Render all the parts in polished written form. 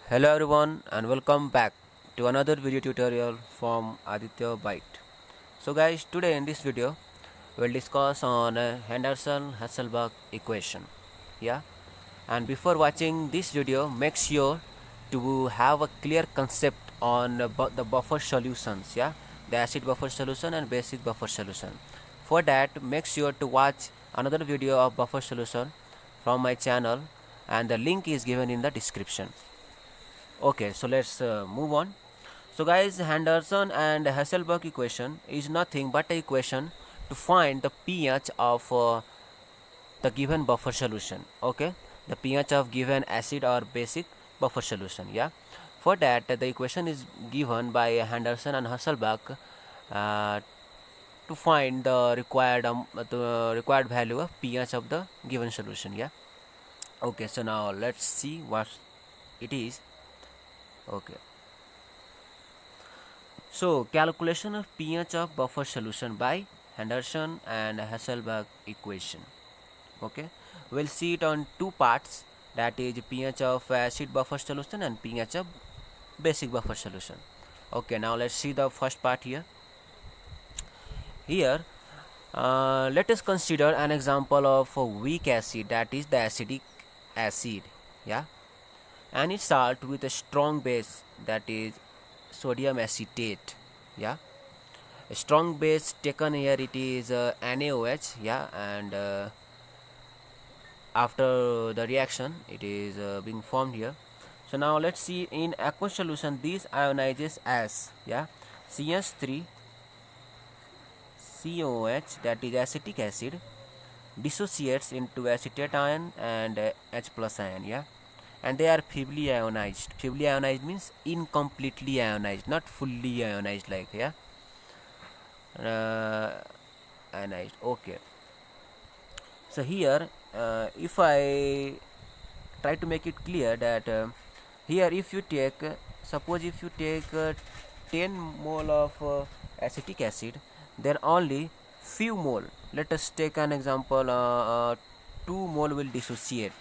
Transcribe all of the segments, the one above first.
Hello everyone and welcome back to another video tutorial from Aditya Byte. So guys, today in this video we'll discuss on Henderson-Hasselbalch equation. Yeah, and before watching this video, make sure to have a clear concept on the buffer solutions. Yeah, the acid buffer solution and basic buffer solution. For that, make sure to watch another video of buffer solution from my channel, and the link is given in the description. Okay, so let's move on. So guys, Henderson and Hasselbalch equation is nothing but a equation to find the pH of the given buffer solution. Okay, the pH of given acid or basic buffer solution. Yeah, for that the equation is given by Henderson and Hasselbalch uh, to find the required value of pH of the given solution. Yeah. Okay, so now let's see what it is. Okay, so calculation of pH of buffer solution by Henderson and Hasselbalch equation. Okay, we'll see it on two parts, that is pH of acid buffer solution and pH of basic buffer solution. Okay, now let's see the first part here. Here, let us consider an example of a weak acid, that is the acetic acid. Yeah, and it's salt with a strong base, that is sodium acetate. Yeah, a strong base taken here, it is NaOH. Yeah, and after the reaction it is being formed here. So now let's see, in aqueous solution this ionizes as, yeah, CH3 COH, that is acetic acid, dissociates into acetate ion and H plus ion. Yeah, and they are feebly ionized. Feebly ionized means incompletely ionized, not fully ionized, like, yeah, ionized. Okay, so here if I try to make it clear that here if you take suppose if you take 10 mole of acetic acid, then only few mole, let us take an example, 2 mole will dissociate.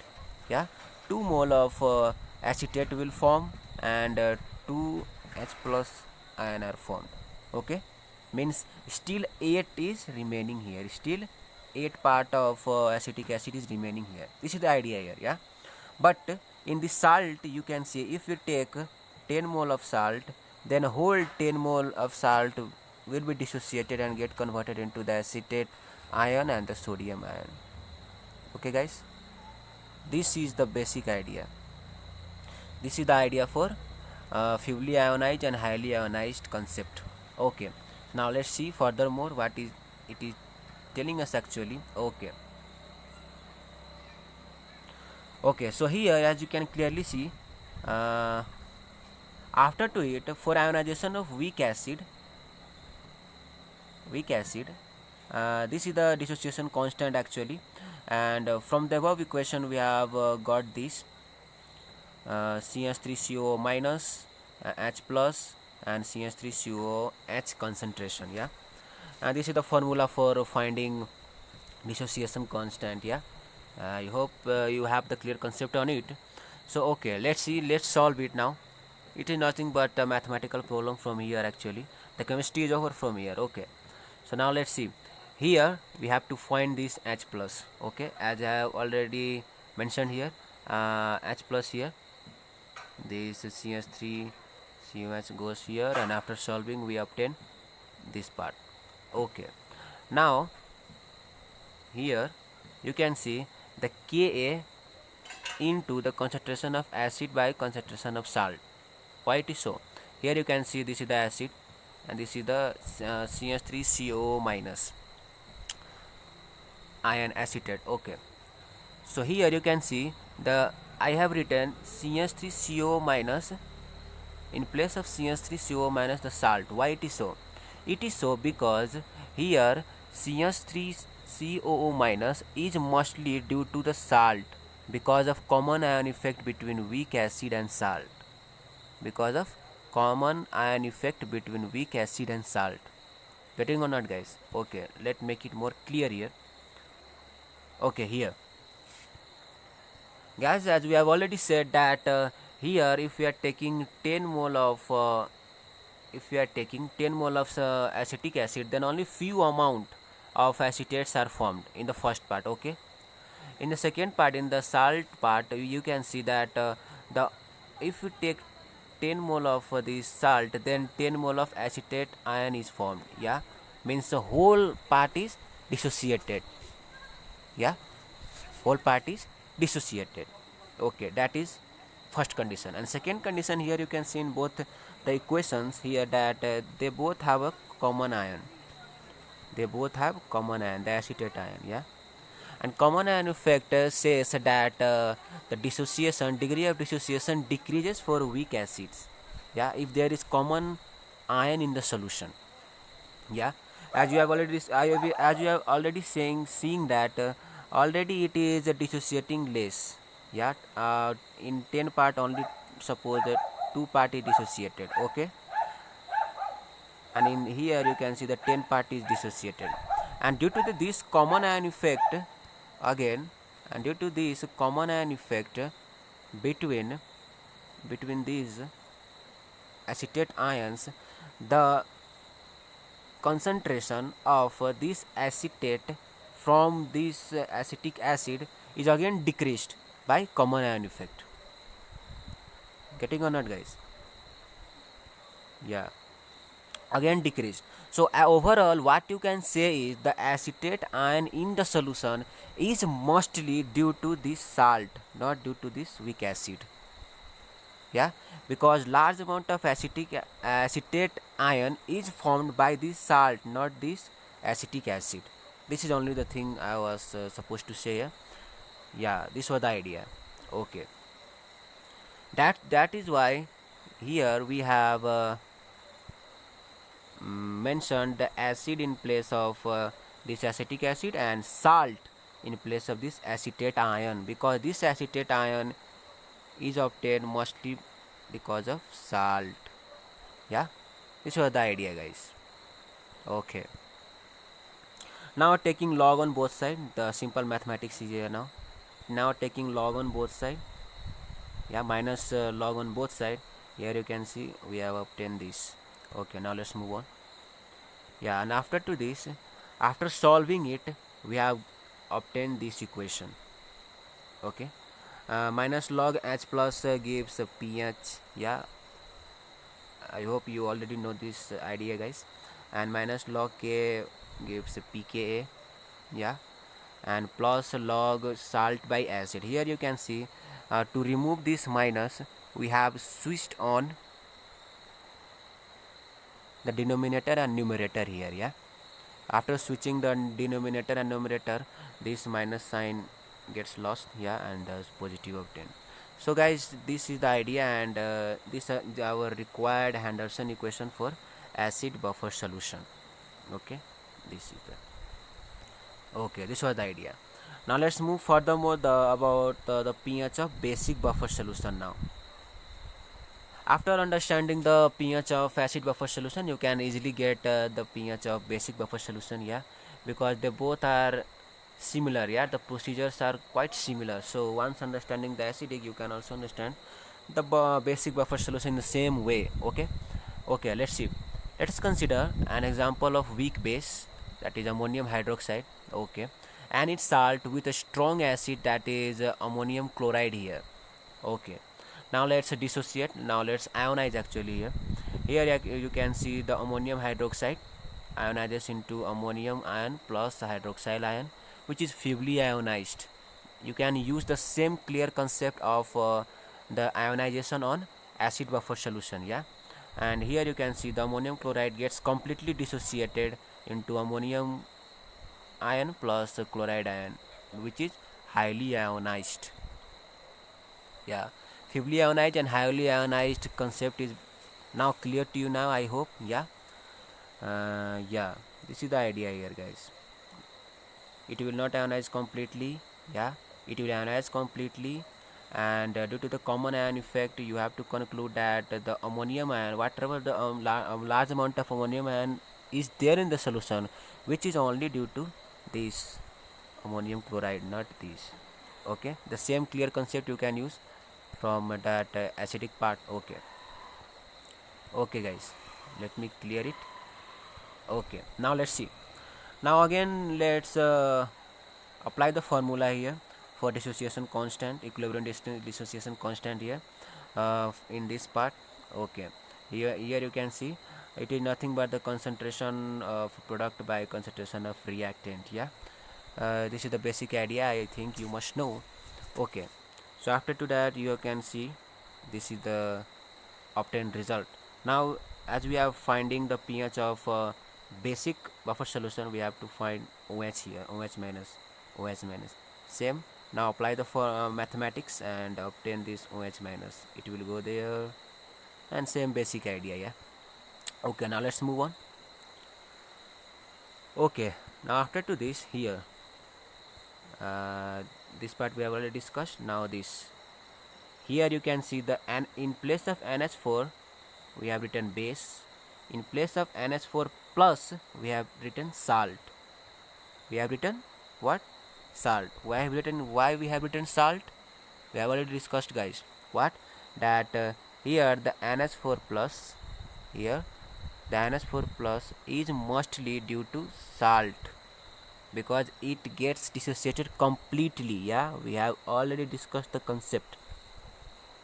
Yeah, 2 mole of acetate will form, and 2 H plus ion are formed. Okay, means still 8 is remaining here, still 8 part of acetic acid is remaining here. This is the idea here. Yeah, but in the salt you can see, if you take 10 mole of salt, then whole 10 mole of salt will be dissociated and get converted into the acetate ion and the sodium ion. Okay guys, this is the basic idea. This is the idea for feebly ionized and highly ionized concept. Okay, now let's see furthermore what is it is telling us actually. Okay, so here as you can clearly see, after to it, for ionization of weak acid, this is the dissociation constant actually, and from the above equation we have got this CH3CO minus, H plus, and CH3CO H concentration. Yeah, and this is the formula for finding dissociation constant. Yeah, I hope you have the clear concept on it. So okay, let's see, let's solve it now. It is nothing but a mathematical problem from here actually. The chemistry is over from here. Okay, so now let's see. Here we have to find this H plus. Okay, as I have already mentioned here, H plus here, this CH3 COH goes here, and after solving we obtain this part. Okay, now here you can see the Ka into the concentration of acid by concentration of salt. Why it is so? Here you can see this is the acid and this is the CH3CO minus ion acetate. Okay, so here you can see the I have written CH3CO minus in place of CH3CO minus the salt. Why it is so? It is so because here CH3COO minus is mostly due to the salt, because of common ion effect between weak acid and salt. Because of common ion effect between weak acid and salt. Getting or not guys? Okay, let's make it more clear here. Okay, here guys, as we have already said that here if we are taking 10 mole of if we are taking 10 mole of acetic acid, then only few amount of acetates are formed in the first part. Okay, in the second part, in the salt part, you can see that the if you take 10 mole of this salt, then 10 mole of acetate ion is formed. Yeah, means the whole part is dissociated. Yeah, whole part is dissociated. Okay, that is first condition. And second condition, here you can see in both the equations here that they both have a common ion. They both have common ion, the acetate ion. Yeah, and common ion effect says that the dissociation degree of dissociation decreases for weak acids. Yeah, if there is common ion in the solution. Yeah, as you have already as you have already seeing that already it is dissociating less. Yeah, in 10 part only suppose that 2 part is dissociated. Okay, and in here you can see the 10 part is dissociated, and due to this common ion effect again, and due to this common ion effect between these acetate ions, the concentration of this acetate from this acetic acid is again decreased by common ion effect. Getting or not, guys? Yeah, again decreased. So overall what you can say is the acetate ion in the solution is mostly due to this salt, not due to this weak acid. Yeah, because large amount of acetate ion is formed by this salt, not this acetic acid. This is only the thing I was supposed to say. Yeah, this was the idea. Okay, that is why here we have mentioned the acid in place of this acetic acid and salt in place of this acetate ion, because this acetate ion is obtained mostly because of salt. Yeah, this was the idea, guys. Okay, now taking log on both sides, the simple mathematics is here now taking log on both sides. Yeah, minus log on both sides. Here you can see we have obtained this. Okay, now let's move on. Yeah, and after to this, after solving it, we have obtained this equation. Okay, minus log h plus gives pH. Yeah, I hope you already know this idea, guys. And minus log k gives pKa. Yeah, and plus log salt by acid. Here you can see to remove this minus, we have switched on the denominator and numerator here. Yeah, after switching the denominator and numerator, this minus sign gets lost. Yeah, and positive obtained. So guys, this is the idea, and this is our required Henderson equation for acid buffer solution. Okay, this is the okay, this was the idea. Now let's move furthermore about the pH of basic buffer solution. Now after understanding the pH of acid buffer solution, you can easily get the pH of basic buffer solution. Yeah, because they both are similar. Yeah, the procedures are quite similar. So once understanding the acidic, you can also understand the basic buffer solution in the same way. Okay, let's see. Let's consider an example of weak base, that is ammonium hydroxide. Okay, and its salt with a strong acid, that is ammonium chloride here. Okay, now let's dissociate. Now let's ionize actually here you can see the ammonium hydroxide ionizes into ammonium ion plus hydroxyl ion, which is feebly ionized. You can use the same clear concept of the ionization on acid buffer solution. Yeah, and here you can see the ammonium chloride gets completely dissociated into ammonium ion plus chloride ion, which is highly ionized. Yeah, feebly ionized and highly ionized concept is now clear to you now, I hope. Yeah, yeah, this is the idea here, guys. It will not ionize completely. Yeah, it will ionize completely, and due to the common ion effect, you have to conclude that the ammonium ion, whatever the large amount of ammonium ion is there in the solution, which is only due to this ammonium chloride, not these. Okay, the same clear concept you can use from that acidic part. Okay, okay guys, let me clear it. Okay, now let's see. Now again let's apply the formula here for dissociation constant, equilibrium dissociation constant here in this part. Okay, here you can see it is nothing but the concentration of product by concentration of reactant. Yeah, this is the basic idea, I think you must know. Okay, so after to that you can see this is the obtained result. Now as we are finding the pH of basic buffer solution, we have to find OH here, OH minus same. Now apply the for mathematics and obtain this OH minus, it will go there, and same basic idea. Yeah, okay, now let's move on. Okay, now after to this here, this part we have already discussed. Now this here you can see the and in place of NH4 we have written base, in place of NH4 plus we have written salt. We have written what? Salt. Why we have written salt? We have already discussed guys. What? That here the NH4 plus, here the NH4 plus is mostly due to salt, because it gets dissociated completely. Yeah, we have already discussed the concept,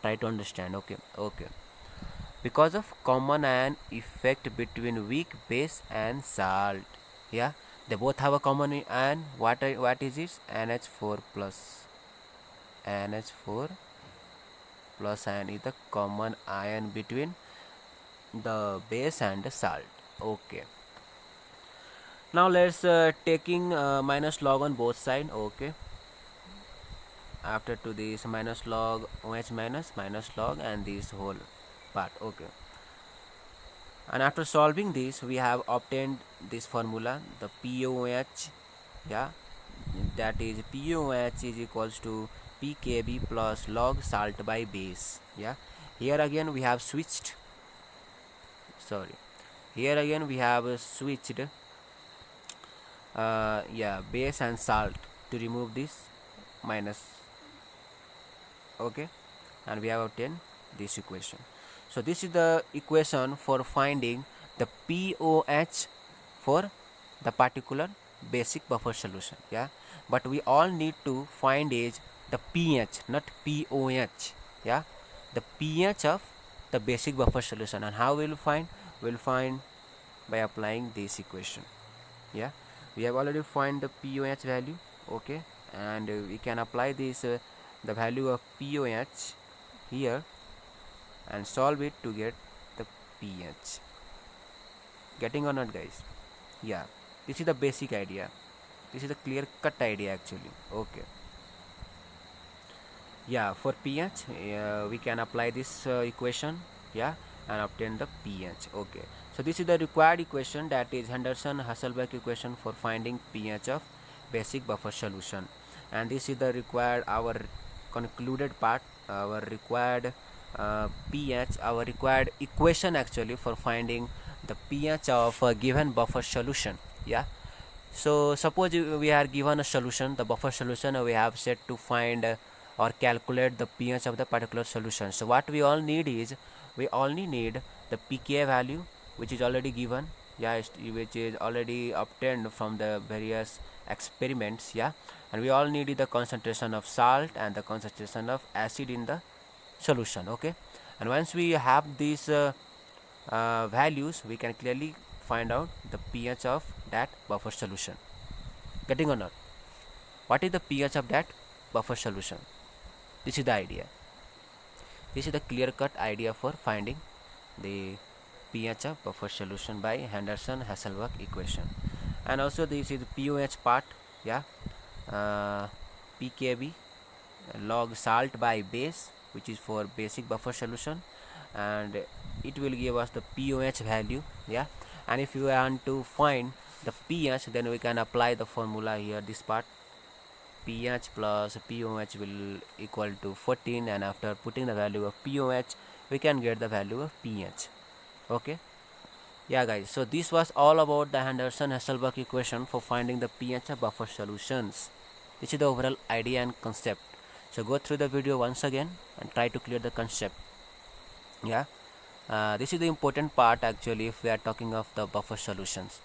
try to understand. Okay, okay, because of common ion effect between weak base and salt. Yeah, they both have a common ion. What is it? NH4 plus. NH4 plus ion is the common ion between the base and the salt. Okay, now let's taking minus log on both side. Okay, after to this minus log OH minus log and this whole part. Okay, and after solving this we have obtained this formula, the POH. Yeah, that is POH is equals to pKb plus log salt by base. Yeah, here again we have switched, sorry, here again we have switched yeah, base and salt to remove this minus. Okay, and we have obtained this equation. So this is the equation for finding the POH for the particular basic buffer solution. Yeah, but we all need to find is the pH, not POH. Yeah, the pH of the basic buffer solution. And how will find? We'll find by applying this equation. Yeah, we have already find the POH value. Okay, and we can apply this the value of POH here and solve it to get the pH. Getting or not guys? Yeah, this is the basic idea, this is the clear cut idea actually. Okay, yeah, for pH we can apply this equation. Yeah, and obtain the pH. Okay, so this is the required equation, that is Henderson-Hasselbalch equation for finding pH of basic buffer solution. And this is the required, our concluded part, our required pH, our required equation actually for finding the pH of a given buffer solution. Yeah, so suppose we are given a solution, the buffer solution, we have set to find or calculate the pH of the particular solution. So what we all need is, we only need the pKa value, which is already given. Yeah, which is already obtained from the various experiments. Yeah, and we all need the concentration of salt and the concentration of acid in the solution. Okay, and once we have these values, we can clearly find out the pH of that buffer solution. Getting or not? What is the pH of that buffer solution? This is the idea. This is the clear-cut idea for finding the pH of buffer solution by Henderson-Hasselbalch equation. And also this is the POH part. Yeah, pKb log salt by base, which is for basic buffer solution, and it will give us the POH value. Yeah, and if you want to find the pH, then we can apply the formula here, this part, pH plus POH will equal to 14, and after putting the value of POH we can get the value of pH. Okay, yeah guys, so this was all about the Henderson-Hasselbalch equation for finding the pH of buffer solutions. This is the overall idea and concept. So go through the video once again and try to clear the concept. Yeah, this is the important part actually if we are talking of the buffer solutions.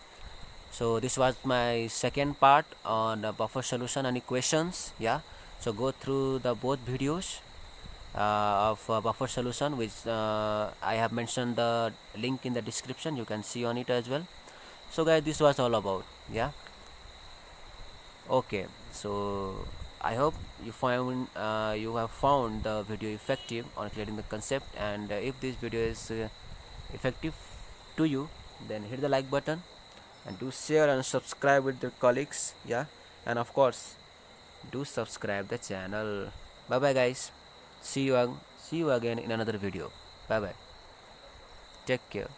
So this was my second part on the buffer solution. Any questions? Yeah, so go through the both videos of buffer solution, which I have mentioned the link in the description. You can see on it as well. So guys, this was all about. Yeah, okay. So I hope you have found the video effective on clearing the concept, and if this video is effective to you, then hit the like button and do share and subscribe with your colleagues. Yeah, and of course do subscribe the channel. Bye bye guys, see you again in another video. Bye bye, take care.